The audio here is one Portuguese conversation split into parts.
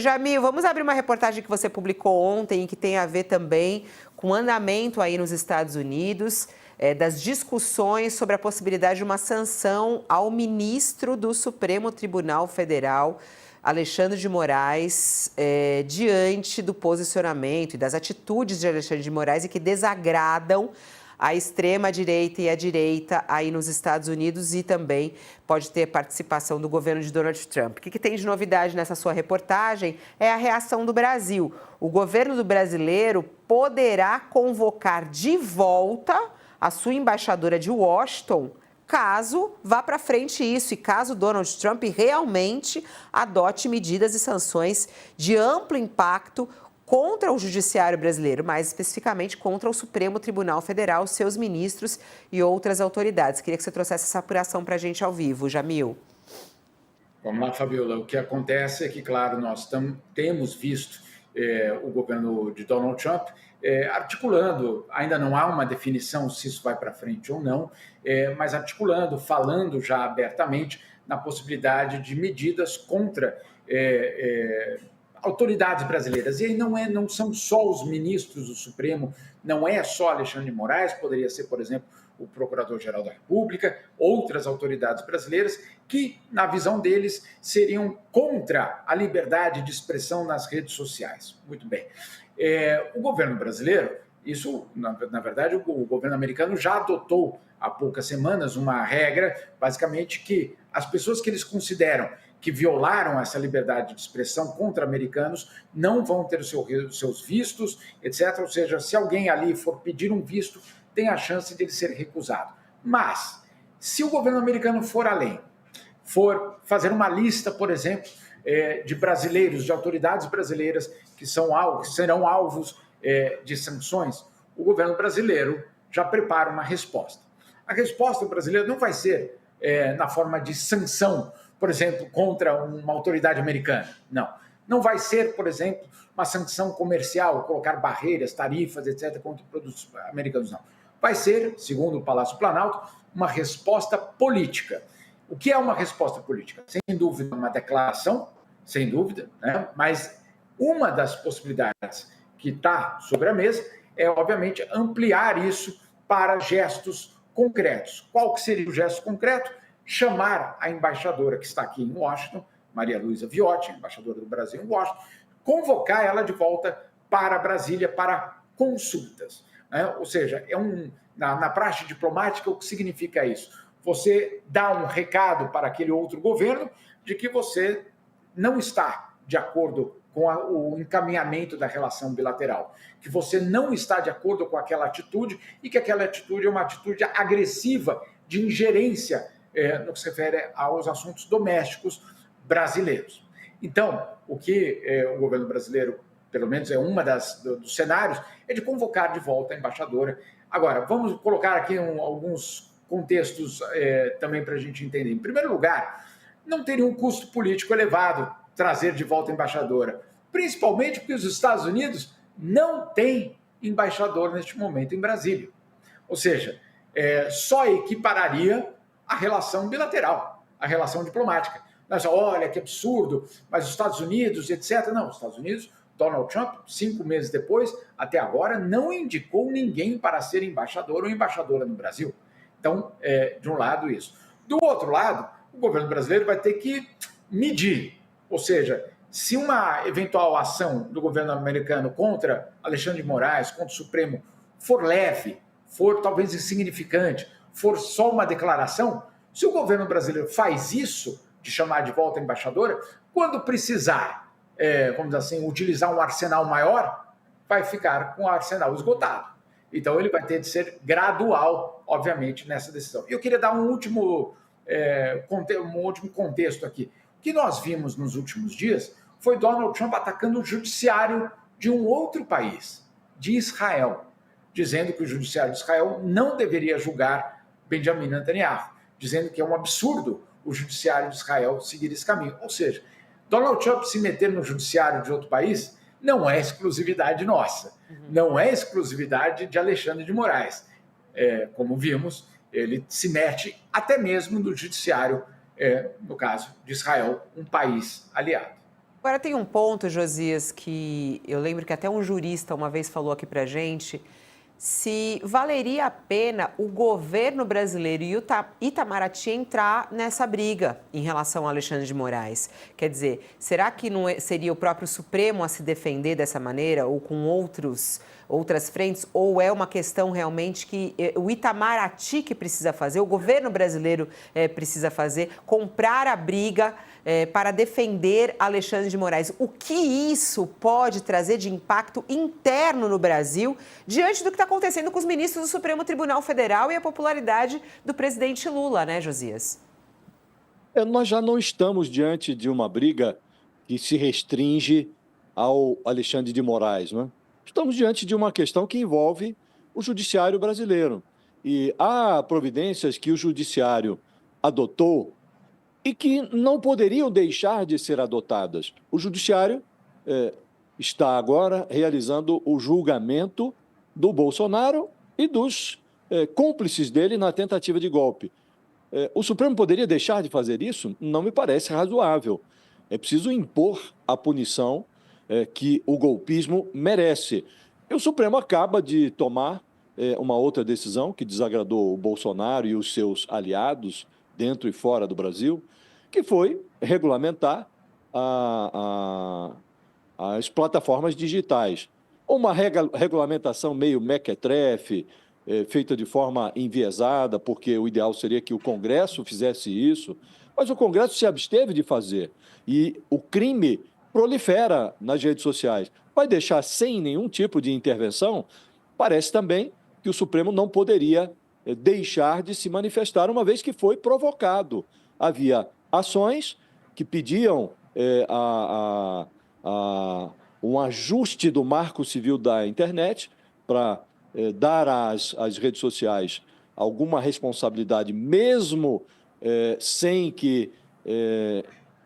Jamil, vamos abrir uma reportagem que você publicou ontem, que tem a ver também com o andamento aí nos Estados Unidos, das discussões sobre a possibilidade de uma sanção ao ministro do Supremo Tribunal Federal, Alexandre de Moraes, diante do posicionamento e das atitudes de Alexandre de Moraes e que desagradam a extrema-direita e a direita aí nos Estados Unidos e também pode ter participação do governo de Donald Trump. O que tem de novidade nessa sua reportagem é a reação do Brasil. O governo do brasileiro poderá convocar de volta a sua embaixadora de Washington caso vá para frente isso e caso Donald Trump realmente adote medidas e sanções de amplo impacto contra o judiciário brasileiro, mais especificamente contra o Supremo Tribunal Federal, seus ministros e outras autoridades. Queria que você trouxesse essa apuração para a gente ao vivo, Jamil. Vamos lá, Fabiola. O que acontece é que, claro, nós temos visto o governo de Donald Trump articulando, ainda não há uma definição se isso vai para frente ou não, mas articulando, falando já abertamente na possibilidade de medidas contra autoridades brasileiras. E aí não são só os ministros do Supremo, não é só Alexandre de Moraes, poderia ser, por exemplo, o Procurador-Geral da República, outras autoridades brasileiras que, na visão deles, seriam contra a liberdade de expressão nas redes sociais. Muito bem. O governo brasileiro, isso, na verdade, o governo americano já adotou há poucas semanas uma regra, basicamente, que as pessoas que eles consideram que violaram essa liberdade de expressão contra americanos não vão ter os seus vistos, etc. Ou seja, se alguém ali for pedir um visto, tem a chance de ele ser recusado. Mas, se o governo americano for além, for fazer uma lista, por exemplo, de brasileiros, de autoridades brasileiras que serão alvos de sanções, o governo brasileiro já prepara uma resposta. A resposta brasileira não vai ser na forma de sanção, por exemplo, contra uma autoridade americana. Não. Não vai ser, por exemplo, uma sanção comercial, colocar barreiras, tarifas, etc., contra produtos americanos, não. Vai ser, segundo o Palácio Planalto, uma resposta política. O que é uma resposta política? Sem dúvida, uma declaração, sem dúvida, né? Mas uma das possibilidades que está sobre a mesa é, obviamente, ampliar isso para gestos concretos. Qual que seria o gesto concreto? Chamar a embaixadora que está aqui em Washington, Maria Luísa Viotti, embaixadora do Brasil em Washington, convocar ela de volta para Brasília para consultas. Né? Ou seja, na praxe diplomática, o que significa isso? Você dá um recado para aquele outro governo de que você não está de acordo com o encaminhamento da relação bilateral, que você não está de acordo com aquela atitude e que aquela atitude é uma atitude agressiva de ingerência no que se refere aos assuntos domésticos brasileiros. Então, o que o governo brasileiro, pelo menos é uma dos cenários, é de convocar de volta a embaixadora. Agora, vamos colocar aqui alguns contextos também para a gente entender. Em primeiro lugar, não teria um custo político elevado trazer de volta a embaixadora, principalmente porque os Estados Unidos não têm embaixador neste momento em Brasília. Ou seja, só equipararia a relação bilateral, a relação diplomática. Olha, que absurdo, mas os Estados Unidos, etc. Não, os Estados Unidos, Donald Trump, 5 meses depois, até agora, não indicou ninguém para ser embaixador ou embaixadora no Brasil. Então, de um lado, isso. Do outro lado, o governo brasileiro vai ter que medir. Ou seja, se uma eventual ação do governo americano contra Alexandre de Moraes, contra o Supremo, for leve, for talvez insignificante, for só uma declaração, se o governo brasileiro faz isso, de chamar de volta a embaixadora, quando precisar, vamos dizer assim, utilizar um arsenal maior, vai ficar com o arsenal esgotado. Então, ele vai ter de ser gradual, obviamente, nessa decisão. E eu queria dar um último contexto aqui. O que nós vimos nos últimos dias foi Donald Trump atacando o judiciário de um outro país, de Israel, dizendo que o judiciário de Israel não deveria julgar Benjamin Netanyahu, dizendo que é um absurdo o judiciário de Israel seguir esse caminho. Ou seja, Donald Trump se meter no judiciário de outro país não é exclusividade nossa, não é exclusividade de Alexandre de Moraes. Como vimos, ele se mete até mesmo no judiciário, no caso de Israel, um país aliado. Agora tem um ponto, Josias, que eu lembro que até um jurista uma vez falou aqui pra gente, se valeria a pena o governo brasileiro e o Itamaraty entrar nessa briga em relação ao Alexandre de Moraes. Quer dizer, será que não seria o próprio Supremo a se defender dessa maneira ou com outras frentes? Ou é uma questão realmente que o Itamaraty que precisa fazer, o governo brasileiro precisa fazer, comprar a briga para defender Alexandre de Moraes? O que isso pode trazer de impacto interno no Brasil diante do que está acontecendo com os ministros do Supremo Tribunal Federal e a popularidade do presidente Lula, né, Josias? Nós já não estamos diante de uma briga que se restringe ao Alexandre de Moraes, não é? Estamos diante de uma questão que envolve o judiciário brasileiro. E há providências que o judiciário adotou e que não poderiam deixar de ser adotadas. O judiciário está agora realizando o julgamento do Bolsonaro e dos cúmplices dele na tentativa de golpe. O Supremo poderia deixar de fazer isso? Não me parece razoável. É preciso impor a punição que o golpismo merece. E o Supremo acaba de tomar uma outra decisão que desagradou o Bolsonaro e os seus aliados, dentro e fora do Brasil, que foi regulamentar as plataformas digitais. Uma regulamentação meio mequetrefe, feita de forma enviesada, porque o ideal seria que o Congresso fizesse isso, mas o Congresso se absteve de fazer. E o crime prolifera nas redes sociais. Vai deixar sem nenhum tipo de intervenção? Parece também que o Supremo não poderia deixar de se manifestar, uma vez que foi provocado. Havia ações que pediam um ajuste do marco civil da internet para dar às redes sociais alguma responsabilidade, mesmo sem que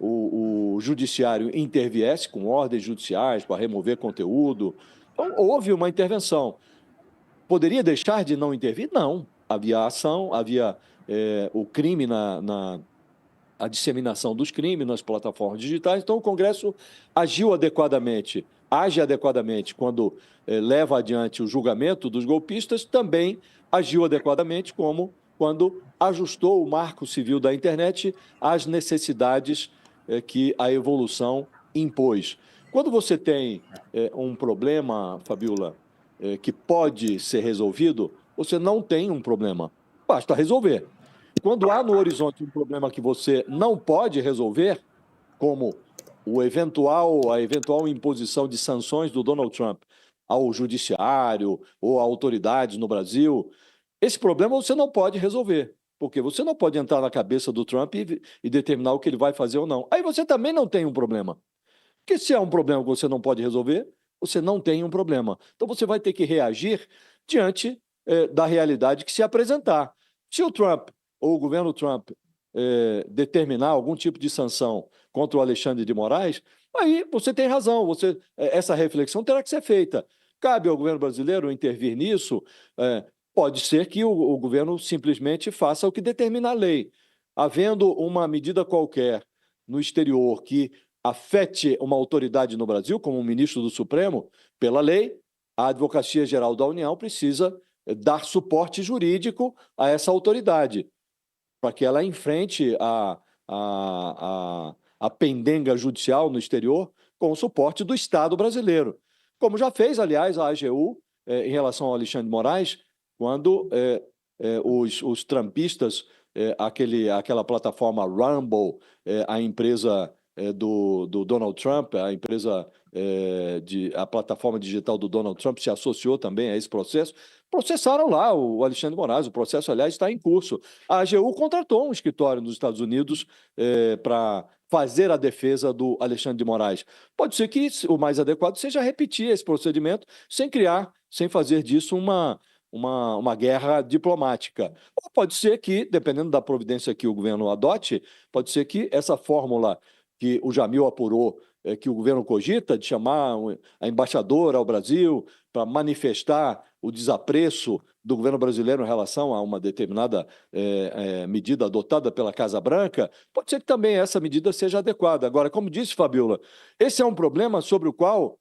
o judiciário interviesse com ordens judiciais para remover conteúdo. Então, houve uma intervenção. Poderia deixar de não intervir? Não. Havia ação, havia o crime a disseminação dos crimes nas plataformas digitais. Então, o Congresso agiu adequadamente, age adequadamente quando leva adiante o julgamento dos golpistas, também agiu adequadamente como quando ajustou o marco civil da internet às necessidades que a evolução impôs. Quando você tem um problema, Fabiola, que pode ser resolvido, você não tem um problema. Basta resolver. Quando há no horizonte um problema que você não pode resolver, como a eventual imposição de sanções do Donald Trump ao judiciário ou a autoridades no Brasil, esse problema você não pode resolver, porque você não pode entrar na cabeça do Trump e determinar o que ele vai fazer ou não. Aí você também não tem um problema. Porque se é um problema que você não pode resolver, você não tem um problema. Então você vai ter que reagir diante da realidade que se apresentar. Se o Trump ou o governo Trump determinar algum tipo de sanção contra o Alexandre de Moraes, aí você tem razão, essa reflexão terá que ser feita. Cabe ao governo brasileiro intervir nisso? Pode ser que o governo simplesmente faça o que determina a lei. Havendo uma medida qualquer no exterior que afete uma autoridade no Brasil, como o ministro do Supremo, pela lei, a Advocacia Geral da União precisa dar suporte jurídico a essa autoridade, para que ela enfrente a pendenga judicial no exterior com o suporte do Estado brasileiro. Como já fez, aliás, a AGU em relação ao Alexandre de Moraes, quando os trumpistas, aquela plataforma Rumble, a empresa do Donald Trump, a plataforma digital do Donald Trump se associou também a esse processo, processaram lá o Alexandre de Moraes. O processo, aliás, está em curso. A AGU contratou um escritório nos Estados Unidos para fazer a defesa do Alexandre de Moraes. Pode ser que o mais adequado seja repetir esse procedimento sem fazer disso uma guerra diplomática. Ou pode ser que, dependendo da providência que o governo adote, pode ser que essa fórmula que o Jamil apurou, que o governo cogita, de chamar a embaixadora ao Brasil para manifestar o desapreço do governo brasileiro em relação a uma determinada medida adotada pela Casa Branca, pode ser que também essa medida seja adequada. Agora, como disse Fabiola, esse é um problema sobre o qual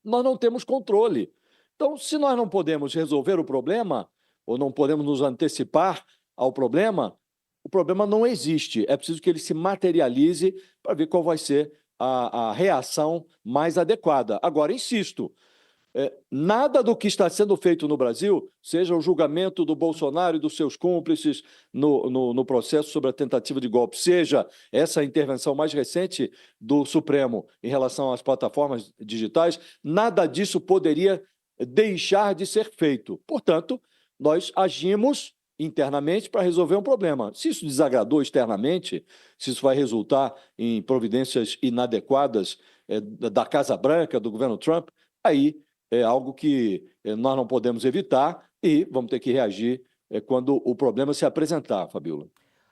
nós não temos controle. Então, se nós não podemos resolver o problema, ou não podemos nos antecipar ao problema, o problema não existe. É preciso que ele se materialize para ver qual vai ser a reação mais adequada. Agora, insisto, nada do que está sendo feito no Brasil, seja o julgamento do Bolsonaro e dos seus cúmplices no processo sobre a tentativa de golpe, seja essa intervenção mais recente do Supremo em relação às plataformas digitais, nada disso poderia deixar de ser feito. Portanto, nós agimos internamente para resolver um problema. Se isso desagradou externamente, se isso vai resultar em providências inadequadas da Casa Branca, do governo Trump, aí é algo que nós não podemos evitar e vamos ter que reagir quando o problema se apresentar, Fabiola.